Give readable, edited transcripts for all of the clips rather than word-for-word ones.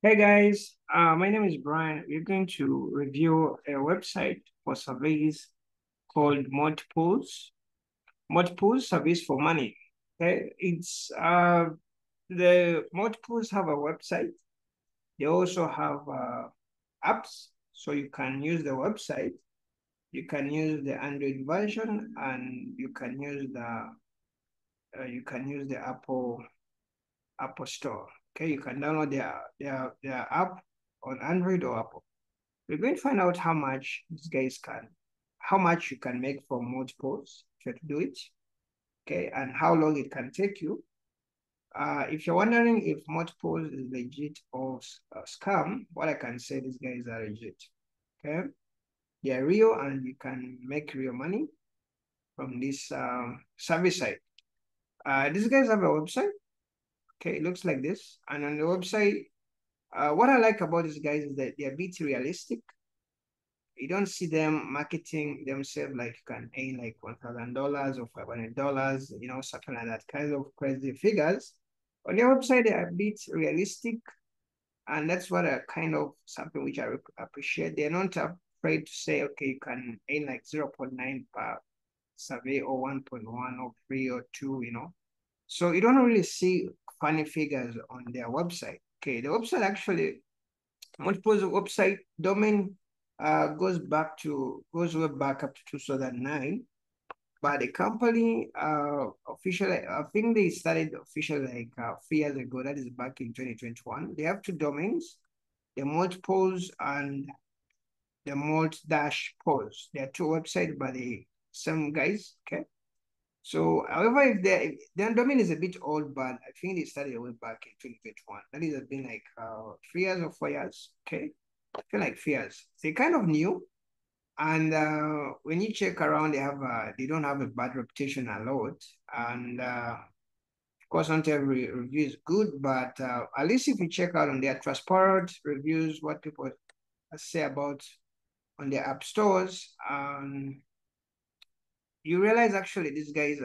Hey guys, my name is Brian. We're going to review a website for surveys called MultiPolls. MultiPolls Surveys for Money. Okay, it's the MultiPolls have a website. They also have apps, so you can use the website. You can use the Android version, and you can use the Apple Store. Okay, you can download their app on Android or Apple. We're going to find out how much you can make from multiples if you have to do it, okay, and how long it can take you. If you're wondering if multiples is legit or scam, what I can say, these guys are legit, okay? They are real and you can make real money from this service site. These guys have a website, okay? It looks like this. And on the website, what I like about these guys is that they're a bit realistic. You don't see them marketing themselves like you can earn like $1,000 or $500, something like that, kind of crazy figures. On their website, they are a bit realistic, and that's what I kind of something which I appreciate. They're not afraid to say, okay, you can earn like 0.9 per survey or 1.1 or 3 or 2, So you don't really see funny figures on their website. Okay, the website actually multiple website domain goes way back up to 2009, but the company officially, I think they started officially like 3 years ago. That is back in 2021. They have two domains, the multiples and the multi-polls. They are two websites by the same guys. Okay. So, however, if their domain is a bit old, but I think they started way back in 2021. That is, has been like 3 years or 4 years. Okay. I feel like 3 years. They're kind of new. And when you check around, they don't have a bad reputation a lot. And of course, not every review is good, but at least if you check out on their transparent reviews, what people say about on their app stores, you realize actually these guys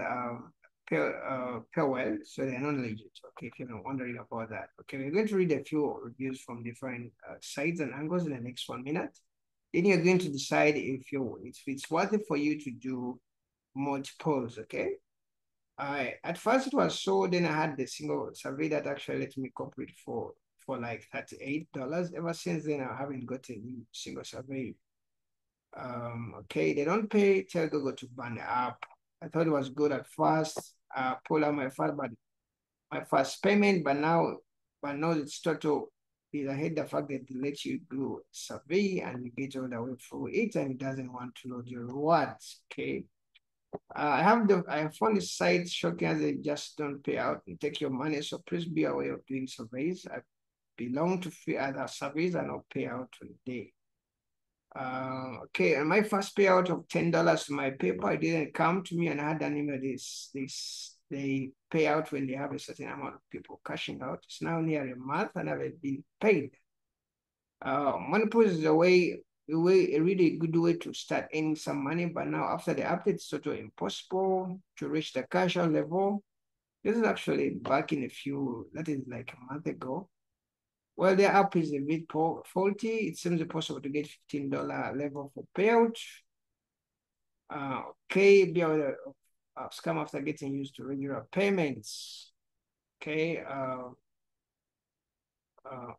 pair well, so they're not legit. Okay, if you're not wondering about that. Okay, we're going to read a few reviews from different sites and angles in the next 1 minute. Then you're going to decide if it's worth it for you to do multiples. Okay. At first it was so. Then I had the single survey that actually let me complete for like $38. Ever since then, I haven't got a new single survey. Okay, they don't pay. Tell Google to ban the app. I thought it was good at first. Pull out my first payment, but now it's total. I hate the fact that they let you do a survey and you get all the way through it and it doesn't want to load your rewards. Okay. I found the site shocking as they just don't pay out and take your money. So please be aware of doing surveys. I belong to few other surveys and I'll pay out today. Okay, and my first payout of $10 to my PayPal didn't come to me, and I had an email. They pay out when they have a certain amount of people cashing out. It's now near a month, and I've been paid. MoneyPost is a really good way to start earning some money. But now after the update, it's sort of impossible to reach the cash out level. This is actually back in that is like a month ago. Well, their app is a bit faulty. It seems impossible to get $15 level for payout. Okay, be aware of scam after getting used to regular payments. Okay.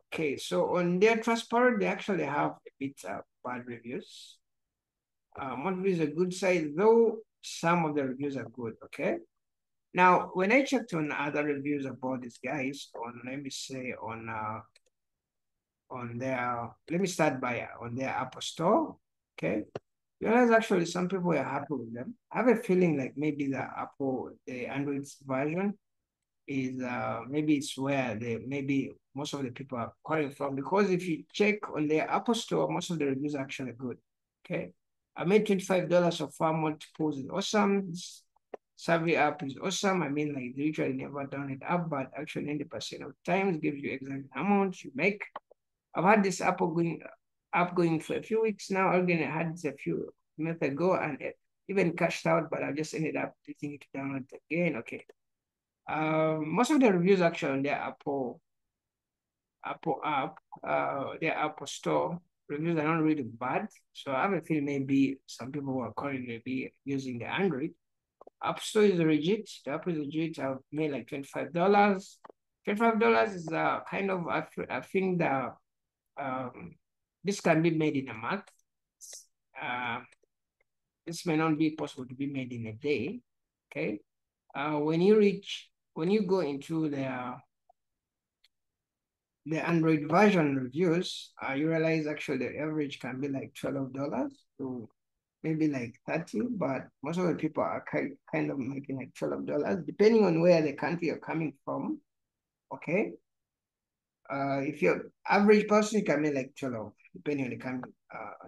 Okay, so on their transparent, they actually have a bit bad reviews. One review is a good site, though some of the reviews are good. Okay. Now, when I checked on other reviews about these guys, let me say let me start by on their Apple Store. Okay. You realize actually some people are happy with them. I have a feeling like maybe the Android version is maybe it's where maybe most of the people are calling from, because if you check on the Apple Store, most of the reviews are actually good. Okay. I made $25 so far. Multiples is awesome. This survey app is awesome. I mean, like, literally never done it up, but actually 90% of times gives you exact amount you make. I've had this app going for a few weeks now. Again, I had this a few months ago and it even cashed out, but I just ended up taking it to download it again. Okay. Most of the reviews actually on their Apple app, their Apple Store reviews are not really bad. So I have a feeling maybe some people who are currently be using the Android. App Store is legit. The app is legit. I've made like $25. $25 is kind of I think that this can be made in a month. Uh, this may not be possible to be made in a day. Okay. When you go into the Android version reviews, you realize actually the average can be like $12 to maybe like 30, but most of the people are kind of making like $12, depending on where the country you're coming from. Okay. If you're average person, you can make like 12, depending on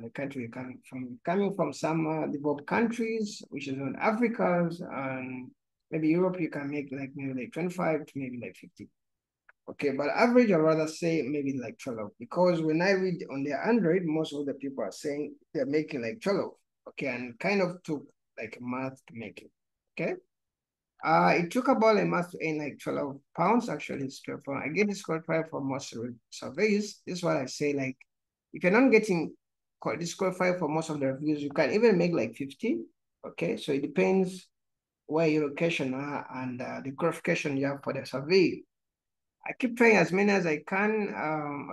the country you're coming from. Coming from some developed countries, which is on Africa's and maybe Europe, you can make like maybe like 25 to maybe like 50. Okay, but average, I'd rather say maybe like 12, because when I read on their Android, most of the people are saying they're making like 12. Okay, and kind of took like a month to make it. Okay. It took about a month to earn like 12 pounds actually. I get disqualified for most surveys. This is what I say, like, if you're not getting disqualified for most of the reviews, you can even make like 50. Okay, so it depends where your location are and the qualification you have for the survey. I keep trying as many as I can.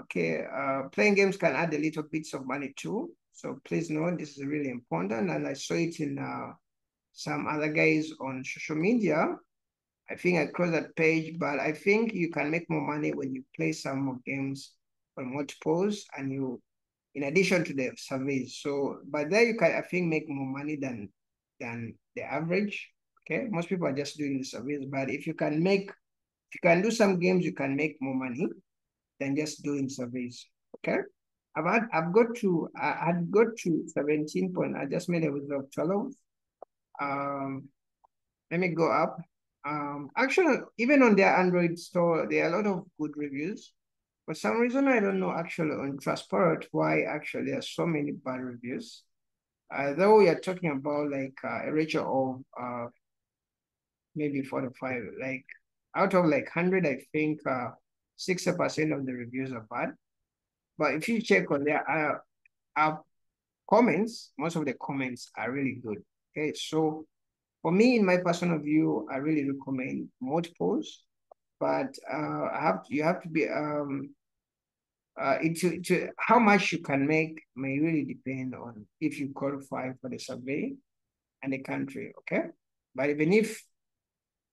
Okay, playing games can add a little bits of money too. So please know this is really important. And I saw it in some other guys on social media. I think I closed that page, but I think you can make more money when you play some more games on MultiPolls and you, in addition to the surveys. So, but there you can, I think, make more money than the average. Okay, most people are just doing the surveys, but if you can do some games, you can make more money than just doing surveys. Okay. I had got to 17 point. I just made a withdrawal of 12. Um, let me go up. Actually, even on their Android store, there are a lot of good reviews. For some reason, I don't know actually on Transport why actually there are so many bad reviews. Though we are talking about like a ratio of maybe 4 to 5, like out of like 100, I think 60% of the reviews are bad. But if you check on their comments, most of the comments are really good. Okay, so for me, in my personal view, I really recommend MultiPolls, but you have to be how much you can make may really depend on if you qualify for the survey and the country. Okay, but even if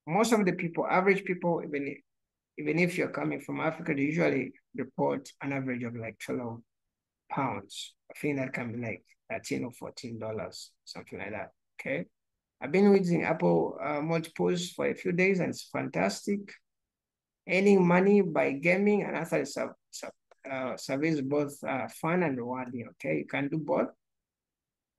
most of the people, average people, even if you're coming from Africa, they usually report an average of like 12 pounds. I think that can be like $13 or $14, something like that. Okay. I've been using Apple MultiPolls for a few days and it's fantastic. Earning money by gaming and after service both fun and rewarding. Okay, you can do both.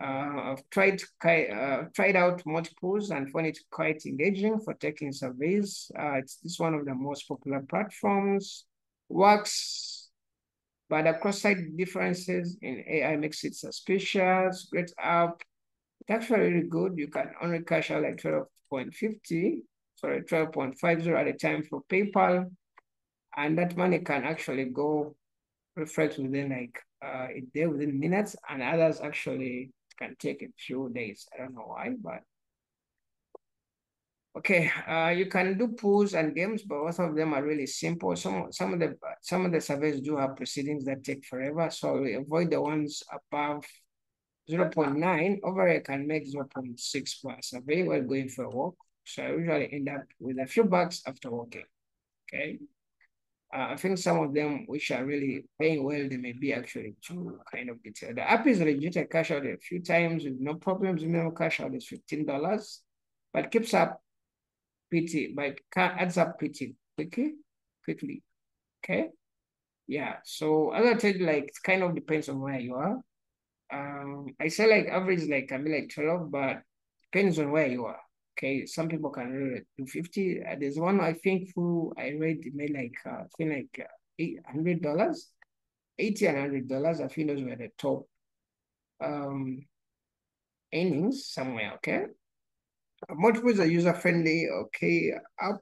I've tried out MultiPolls and found it quite engaging for taking surveys. It's one of the most popular platforms. Works, but the cross-site differences in AI makes it suspicious. Great app. It's actually really good. You can only cash out like 12.50, sorry, 12.50 at a time for PayPal. And that money can actually go reflect within like a day, within minutes, and others actually can take a few days. I don't know why, but okay. You can do pools and games, but most of them are really simple. Some of the surveys do have proceedings that take forever, so we avoid the ones above 0.9. Over I can make 0.6 per survey while going for a walk. So I usually end up with a few bucks after walking. Okay. I think some of them which are really paying well, they may be actually too kind of detailed. The app is legit. I cash out a few times with no problems. Minimum cash out is $15, but keeps up adds up pretty quickly. Okay. Yeah. So as I told you, like it kind of depends on where you are. I say like average like can be like 12, but depends on where you are. Okay, some people can really do 50. There's one I think who I read made like I think like $800, 80 and $100. I think those were the top um earnings somewhere. Okay, multiples are user friendly. Okay, app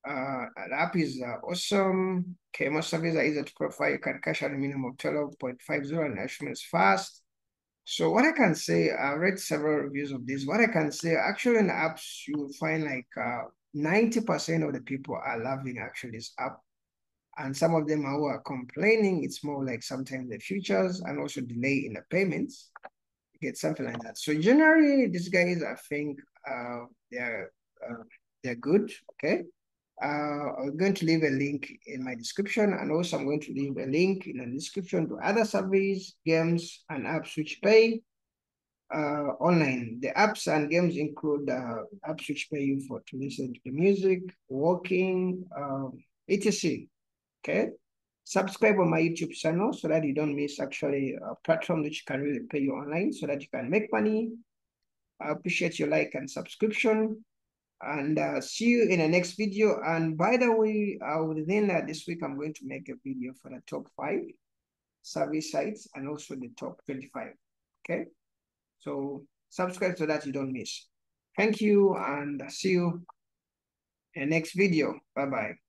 The app is awesome. Okay, most services are easy to profile. You can cash out a minimum of 12.50 and actually is fast. So what I can say, I read several reviews of this. What I can say, actually in the apps, you will find like 90% of the people are loving actually this app. And some of them who are complaining, it's more like sometimes the features and also delay in the payments. You get something like that. So generally, these guys, I think they're they're good, okay? I'm going to leave a link in my description, and also I'm going to leave a link in the description to other surveys, games, and apps which pay online. The apps and games include apps which pay you for to listen to the music, walking, etc. Okay. Subscribe on my YouTube channel so that you don't miss actually a platform which can really pay you online so that you can make money. I appreciate your like and subscription. And see you in the next video. And by the way, within this week, I'm going to make a video for the top 5 survey sites and also the top 25. Okay. So subscribe so that you don't miss. Thank you and see you in the next video. Bye-bye.